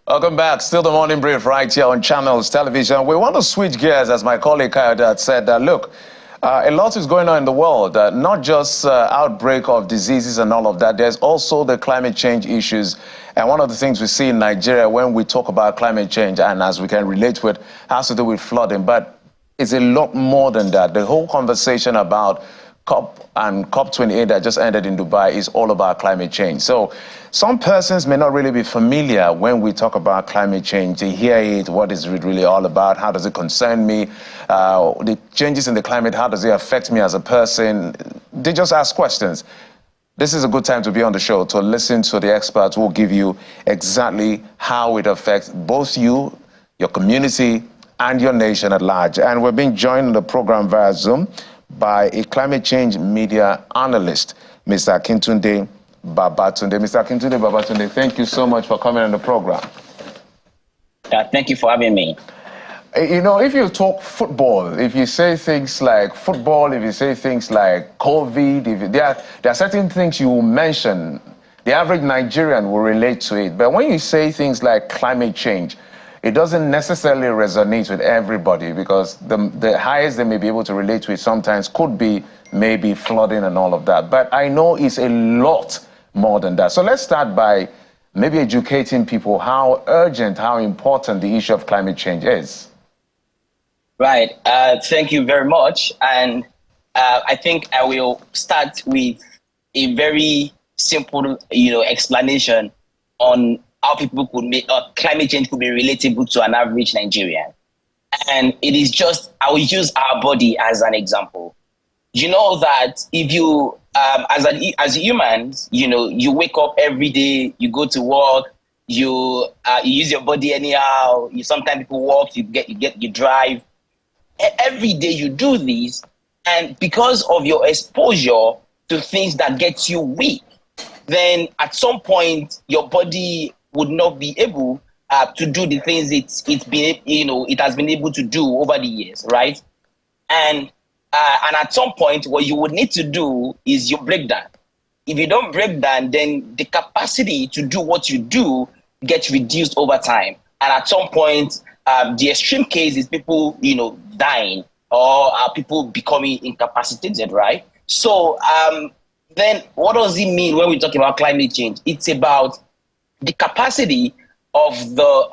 Welcome back. Still the morning brief right here on Channels Television. We want to switch gears, as my colleague Kayode had said, look, a lot is going on in the world, not just outbreak of diseases and all of that. There's also the climate change issues. And one of the things we see in Nigeria when we talk about climate change, and as we can relate to it, has to do with flooding. But it's a lot more than that. The whole conversation about COP and COP28 that just ended in Dubai is all about climate change. So some persons may not really be familiar when we talk about climate change. They hear it, what is it really all about? How does it concern me? The changes in the climate, how does it affect me as a person? They just ask questions. This is a good time to be on the show to listen to the experts who will give you exactly how it affects both you, your community, and your nation at large. And we're being joined on the program via Zoom by a climate change media analyst, Mr. Akintunde Babatunde. Mr. Akintunde Babatunde, thank you so much for coming on the program. Thank you for having me. You know, if you talk football, if you say things like football, if you say things like COVID, there are certain things you mention, the average Nigerian will relate to it. But when you say things like climate change, it doesn't necessarily resonate with everybody, because the highest they may be able to relate to it sometimes could be maybe flooding and all of that. But I know it's a lot more than that. So let's start by maybe educating people how urgent, how important the issue of climate change is. Right. Thank you very much. And I think I will start with a very simple, explanation on how people could make climate change could be relatable to an average Nigerian. And it is just, I will use our body as an example. You know that if you, as humans, you wake up every day, you go to work, you use your body anyhow. Sometimes people walk, you drive. Every day you do this, and because of your exposure to things that get you weak, then at some point your body would not be able to do the things it has been able to do over the years, right? And at some point, what you would need to do is you break down. If you don't break down, then the capacity to do what you do gets reduced over time. And at some point, the extreme case is people, dying, or people becoming incapacitated, right? So then what does it mean when we talk about climate change? It's about the capacity of our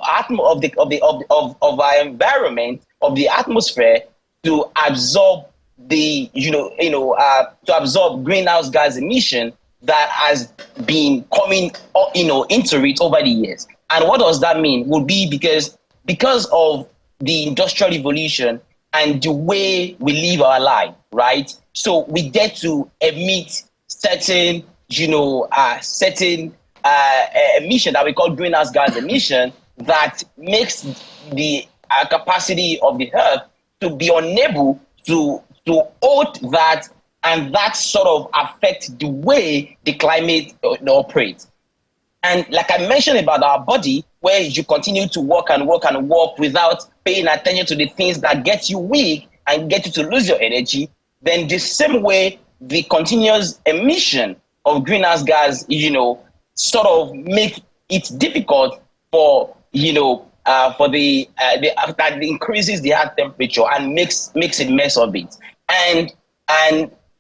environment, of the atmosphere, to absorb to absorb greenhouse gas emission that has been coming into it over the years. And what does that mean? Would be because of the industrial revolution and the way we live our life, right? So we get to emit certain emission that we call greenhouse gas emission that makes the capacity of the earth to be unable to hold that, and that sort of affects the way the climate operates. And like I mentioned about our body, where you continue to work and work and work without paying attention to the things that get you weak and get you to lose your energy, then the same way the continuous emission of greenhouse gas, sort of make it difficult for, that increases the earth temperature and makes a mess of it. And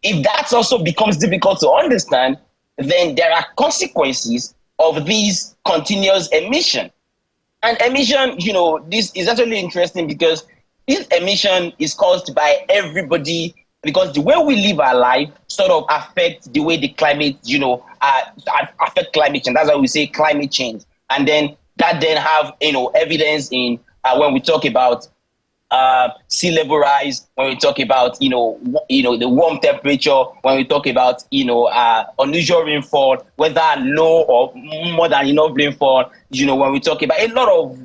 if that also becomes difficult to understand, then there are consequences of these continuous emission. And emission, this is actually interesting because this emission is caused by everybody, because the way we live our life sort of affects the way the climate, affect climate change. That's why we say climate change. And then that then have, evidence in when we talk about sea level rise, when we talk about, the warm temperature, when we talk about, unusual rainfall, whether low or more than enough rainfall, when we talk about a lot of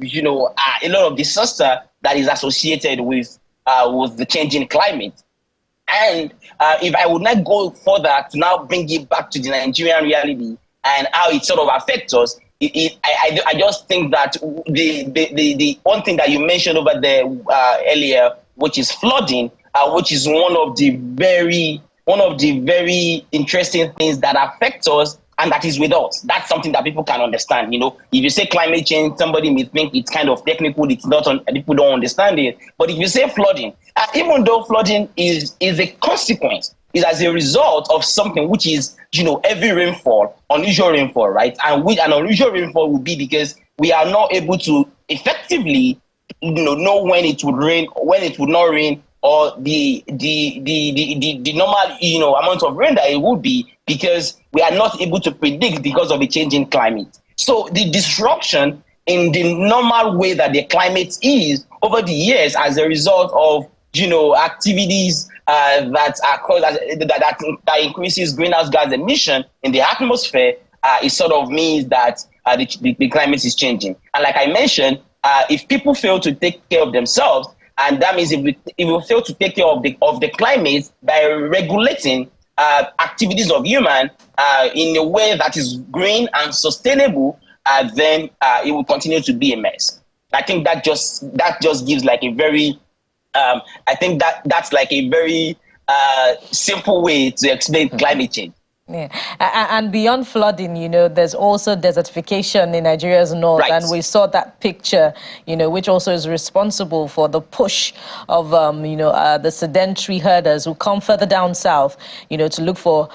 disaster that is associated with the changing climate. And if I would not go further to now bring it back to the Nigerian reality and how it sort of affects us, I just think that the one thing that you mentioned over there earlier, which is flooding, which is one of the very interesting things that affect us and that is with us. That's something that people can understand. You know, if you say climate change, somebody may think it's kind of technical, it's not on, people don't understand it. But if you say flooding, even though flooding is a consequence, is as a result of something which is, you know, heavy rainfall, unusual rainfall, right? And which an unusual rainfall would be because we are not able to effectively, you know when it would rain, when it would not rain, or the normal, you know, amount of rain that it would be, because we are not able to predict because of the changing climate. So the disruption in the normal way that the climate is over the years as a result of, you know, activities that are caused that increases greenhouse gas emission in the atmosphere, it sort of means that the climate is changing. And like I mentioned, if people fail to take care of themselves, and that means if we fail to take care of the climate by regulating activities of human in a way that is green and sustainable, then it will continue to be a mess. I think that just gives like a very I think that's like a very simple way to explain climate change. Yeah, and beyond flooding, you know, there's also desertification in Nigeria's north, right. And we saw that picture, you know, which also is responsible for the push of, you know, the sedentary herders who come further down south, you know, to look for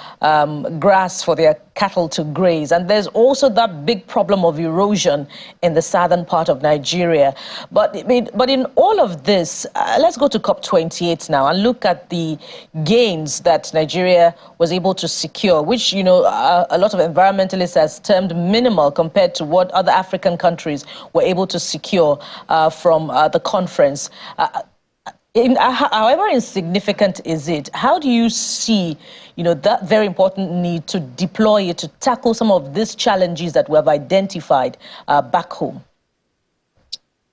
grass for their cattle to graze. And there's also that big problem of erosion in the southern part of Nigeria. But in all of this, let's go to COP28 now and look at the gains that Nigeria was able to secure, which, you know, a lot of environmentalists has termed minimal compared to what other African countries were able to secure from the conference. However insignificant is it, how do you see, you know, that very important need to deploy it to tackle some of these challenges that we have identified back home?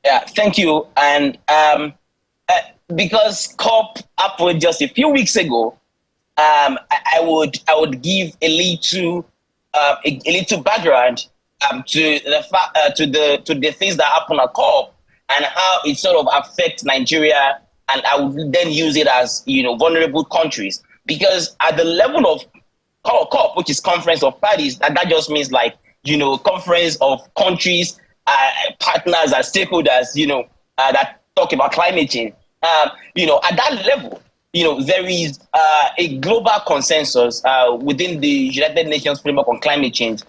Yeah, thank you. And because COP happened just a few weeks ago, I would give a little background to the things that happen at COP and how it sort of affects Nigeria, and I would then use it as, you know, vulnerable countries, because at the level of COP, which is Conference of Parties, that just means like, you know, conference of countries, partners and stakeholders, you know, that talk about climate change. You know, at that level, you know, there is a global consensus within the United Nations framework on climate change,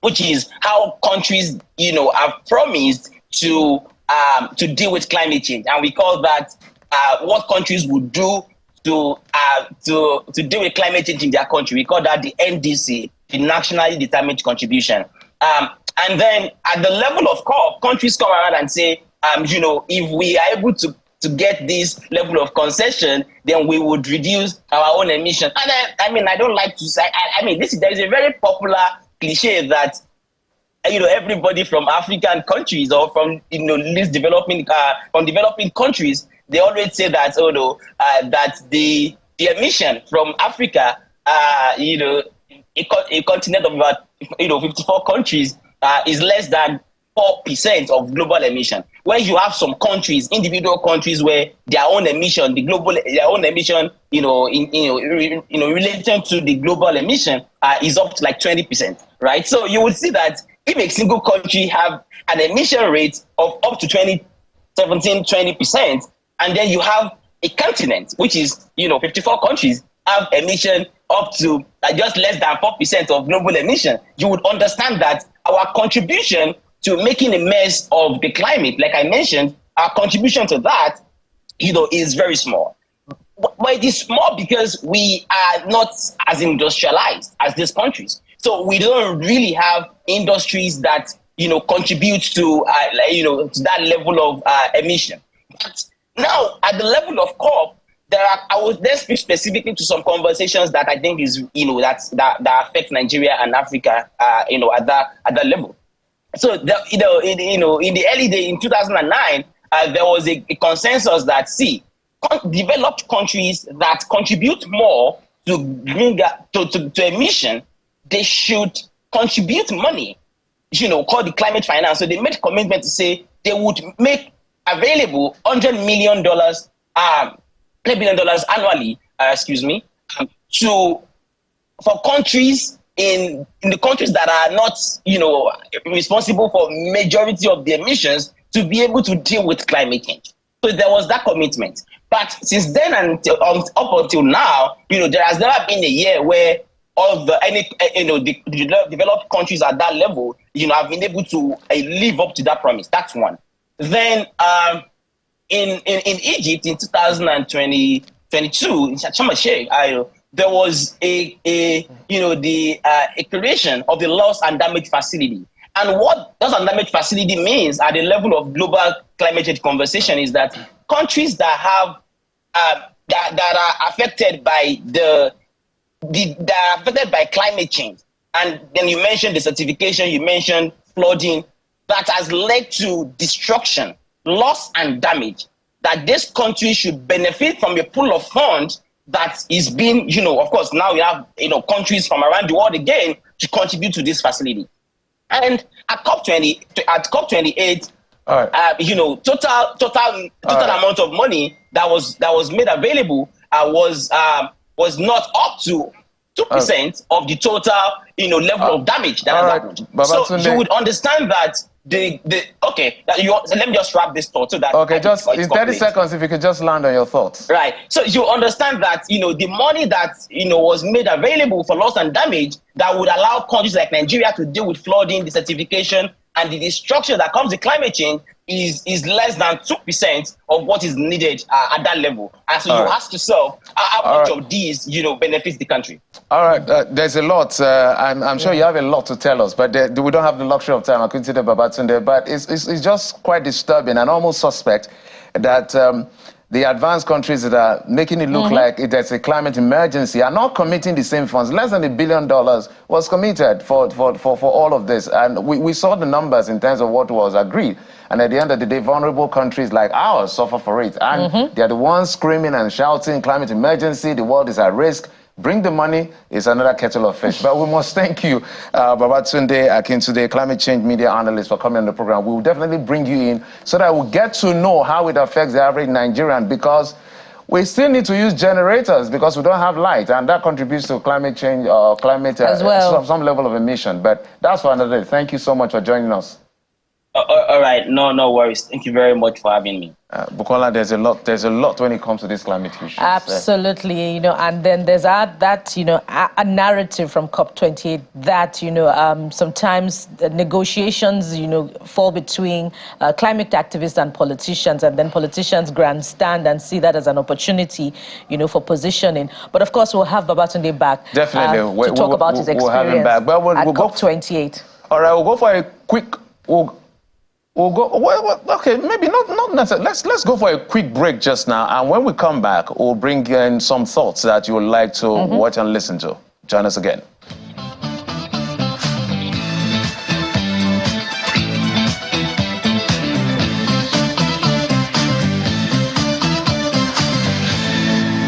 which is how countries, you know, have promised to deal with climate change, and we call that what countries would do to deal with climate change in their country. We call that the NDC, the Nationally Determined Contribution. And then at the level of COP, countries come around and say, you know, if we are able to get this level of concession, then we would reduce our own emission. And I mean, I don't like to say, I mean, there is a very popular cliche that, you know, everybody from African countries or from, you know, least developing, from developing countries, they always say that, oh no, that the emission from Africa, you know, a continent of about, you know, 54 countries, is less than 4% of global emission. When you have some countries, individual countries, where their own emission, their own emission, you know, related to the global emission, is up to like 20%, right? So you would see that if a single country have an emission rate of up to 20%, and then you have a continent, which is, you know, 54 countries have emission up to just less than 4% of global emission, you would understand that our contribution to making a mess of the climate, like I mentioned, our contribution to that, you know, is very small. But it is small because we are not as industrialized as these countries. So we don't really have industries that, you know, contribute to, you know, to that level of emission. But now, at the level of COP, I would then speak specifically to some conversations that I think is, you know, that affect Nigeria and Africa, you know, at that level. So, in the early days, in 2009, there was a consensus that, see, developed countries that contribute more to emission, they should contribute money, you know, called the climate finance. So they made a commitment to say they would make available $100 million, $1 billion annually, for countries in the countries that are not, responsible for majority of the emissions to be able to deal with climate change. So there was that commitment. But since then and up until now, there has never been a year where all the developed countries at that level, have been able to live up to that promise. That's one. Then in Egypt in 2022, in Sharm el-Sheikh, there was a creation of the loss and damage facility. And what loss and damage facility means at the level of global climate change conversation is that countries that have that are affected by climate change, and then you mentioned desertification, you mentioned flooding, that has led to destruction, loss and damage, that this country should benefit from a pool of funds that is being, of course, now we have, countries from around the world again to contribute to this facility. And at COP28, total amount of money that was made available was not up to 2% of the total, level of damage that has happened. So you would understand that let me just wrap this thought so that just in 30 seconds, if you could just land on your thoughts. Right. So you understand that the money that was made available for loss and damage that would allow countries like Nigeria to deal with flooding, desertification, and the destruction that comes with climate change is less than 2% of what is needed at that level. And so you ask yourself, how much of these benefits the country? All right, there's a lot. I'm sure you have a lot to tell us, but we don't have the luxury of time. I couldn't see the Babatunde, but it's just quite disturbing and almost suspect that the advanced countries that are making it look like there's a climate emergency are not committing the same funds. Less than $1 billion was committed for all of this. And we saw the numbers in terms of what was agreed. And at the end of the day, vulnerable countries like ours suffer for it. And they're the ones screaming and shouting, climate emergency, the world is at risk. Bring the money, it's another kettle of fish. But we must thank you, Babatunde Akintunde, climate change media analyst, for coming on the program. We will definitely bring you in so that we'll get to know how it affects the average Nigerian, because we still need to use generators because we don't have light, and that contributes to climate change or climate as well. Some level of emission. But that's for another day. Thank you so much for joining us. All right, no worries. Thank you very much for having me. Bukola, there's a lot when it comes to this climate issue. Absolutely, and then there's a narrative from COP28 that sometimes the negotiations fall between climate activists and politicians, and then politicians grandstand and see that as an opportunity for positioning. But of course, we'll have Babatunde back definitely to talk about his experience we'll have him back. But we'll COP28. All right, we'll go for a quick. We'll go. Okay, maybe not necessarily. Let's go for a quick break just now, and when we come back, we'll bring in some thoughts that you would like to watch and listen to. Join us again.